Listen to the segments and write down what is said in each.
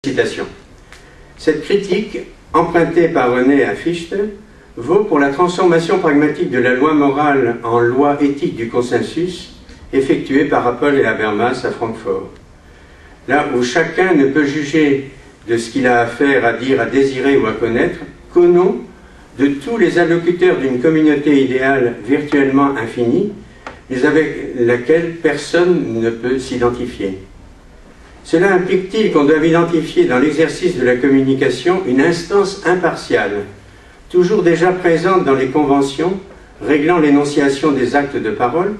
Citation. Cette critique, empruntée par René à Fichte, vaut pour la transformation pragmatique de la loi morale en loi éthique du consensus, effectuée par Appel et Habermas à Francfort. Là où chacun ne peut juger de ce qu'il a à faire, à dire, à désirer ou à connaître qu'au nom de tous les allocuteurs d'une communauté idéale virtuellement infinie, mais avec laquelle personne ne peut s'identifier. Cela implique-t-il qu'on doive identifier dans l'exercice de la communication une instance impartiale, toujours déjà présente dans les conventions réglant l'énonciation des actes de parole,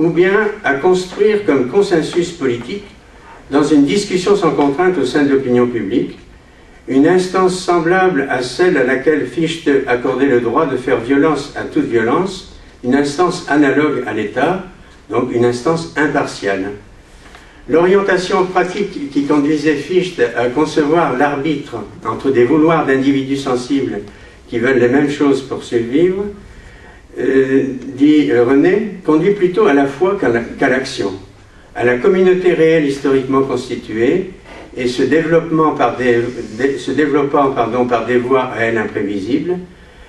ou bien à construire comme consensus politique, dans une discussion sans contrainte au sein de l'opinion publique, une instance semblable à celle à laquelle Fichte accordait le droit de faire violence à toute violence, une instance analogue à l'État, donc une instance impartiale. L'orientation pratique qui conduisait Fichte à concevoir l'arbitre entre des vouloirs d'individus sensibles qui veulent les mêmes choses pour survivre, dit René, conduit plutôt à la foi qu'à l'action, à la communauté réelle historiquement constituée et se développant par des voies à elle imprévisibles,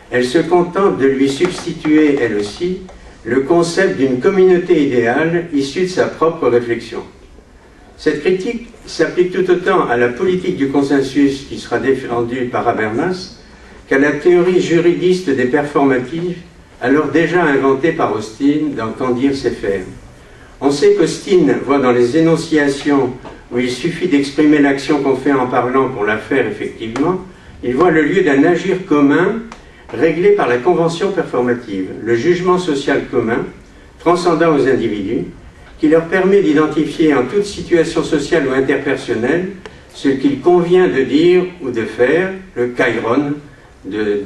elle se contente de lui substituer, elle aussi, le concept d'une communauté idéale issue de sa propre réflexion. Cette critique s'applique tout autant à la politique du consensus qui sera défendue par Habermas qu'à la théorie juridiste des performatives, alors déjà inventée par Austin dans Qu'en dire c'est faire. On sait qu'Austin voit dans les énonciations où il suffit d'exprimer l'action qu'on fait en parlant pour la faire effectivement, il voit le lieu d'un agir commun réglé par la convention performative, le jugement social commun, transcendant aux individus, qui leur permet d'identifier en toute situation sociale ou interpersonnelle ce qu'il convient de dire ou de faire, le kairon de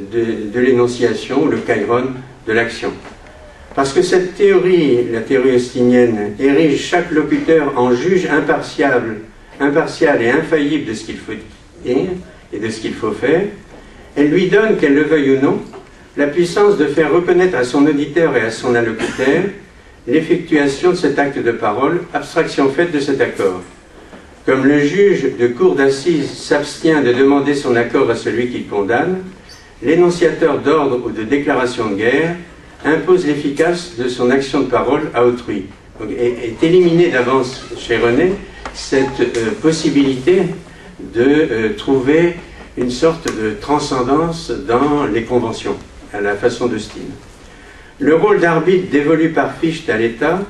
l'énonciation, le kairon de l'action. Parce que cette théorie, la théorie austinienne, érige chaque locuteur en juge impartial et infaillible de ce qu'il faut dire et de ce qu'il faut faire, elle lui donne, qu'elle le veuille ou non, la puissance de faire reconnaître à son auditeur et à son allocuteur l'effectuation de cet acte de parole, abstraction faite de cet accord. Comme le juge de cour d'assises s'abstient de demander son accord à celui qu'il condamne, l'énonciateur d'ordre ou de déclaration de guerre impose l'efficace de son action de parole à autrui. Donc, est éliminée d'avance chez René cette possibilité de trouver une sorte de transcendance dans les conventions, à la façon d'Austin. Le rôle d'arbitre dévolu par Fichte à l'État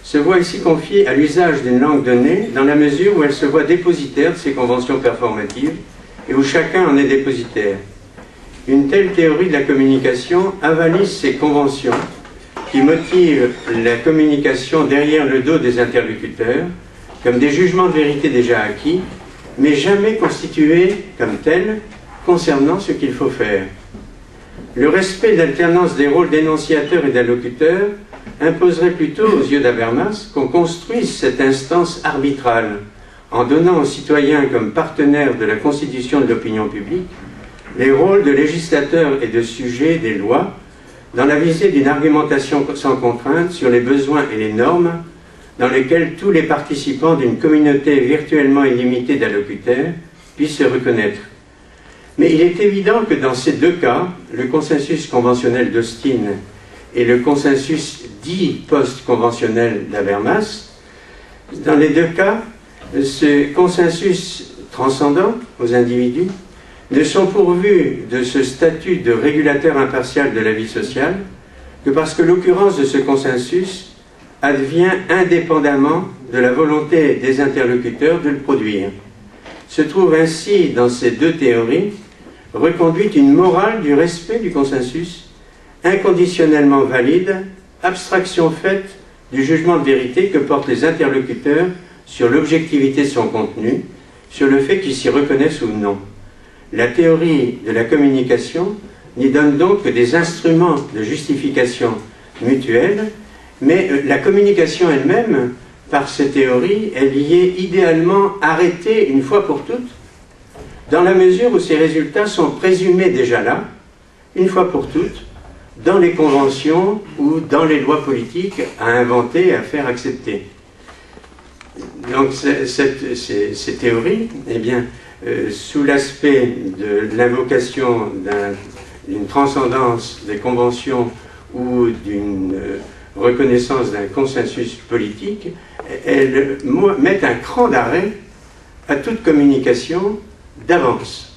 se voit ici confié à l'usage d'une langue donnée dans la mesure où elle se voit dépositaire de ces conventions performatives et où chacun en est dépositaire. Une telle théorie de la communication avalise ces conventions qui motivent la communication derrière le dos des interlocuteurs comme des jugements de vérité déjà acquis, mais jamais constitués comme tels concernant ce qu'il faut faire. Le respect de l'alternance des rôles d'énonciateur et d'allocuteur imposerait plutôt, aux yeux d'Habermas, qu'on construise cette instance arbitrale en donnant aux citoyens comme partenaires de la constitution de l'opinion publique les rôles de législateur et de sujet des lois dans la visée d'une argumentation sans contrainte sur les besoins et les normes dans lesquels tous les participants d'une communauté virtuellement illimitée d'allocuteurs puissent se reconnaître. Mais il est évident que dans ces deux cas, le consensus conventionnel d'Austin et le consensus dit post-conventionnel d'Habermas, dans les deux cas, ce consensus transcendant aux individus ne sont pourvus de ce statut de régulateur impartial de la vie sociale que parce que l'occurrence de ce consensus advient indépendamment de la volonté des interlocuteurs de le produire. Se trouve ainsi dans ces deux théories reconduite une morale du respect du consensus, inconditionnellement valide, abstraction faite du jugement de vérité que portent les interlocuteurs sur l'objectivité de son contenu, sur le fait qu'ils s'y reconnaissent ou non. La théorie de la communication n'y donne donc que des instruments de justification mutuelle, mais la communication elle-même, par ces théories, elle y est idéalement arrêtée une fois pour toutes, dans la mesure où ces résultats sont présumés déjà là, une fois pour toutes, dans les conventions ou dans les lois politiques à inventer et à faire accepter. Donc ces théories, eh bien, sous l'aspect de l'invocation d'une transcendance des conventions ou d'une reconnaissance d'un consensus politique, elles mettent un cran d'arrêt à toute communication d'avance.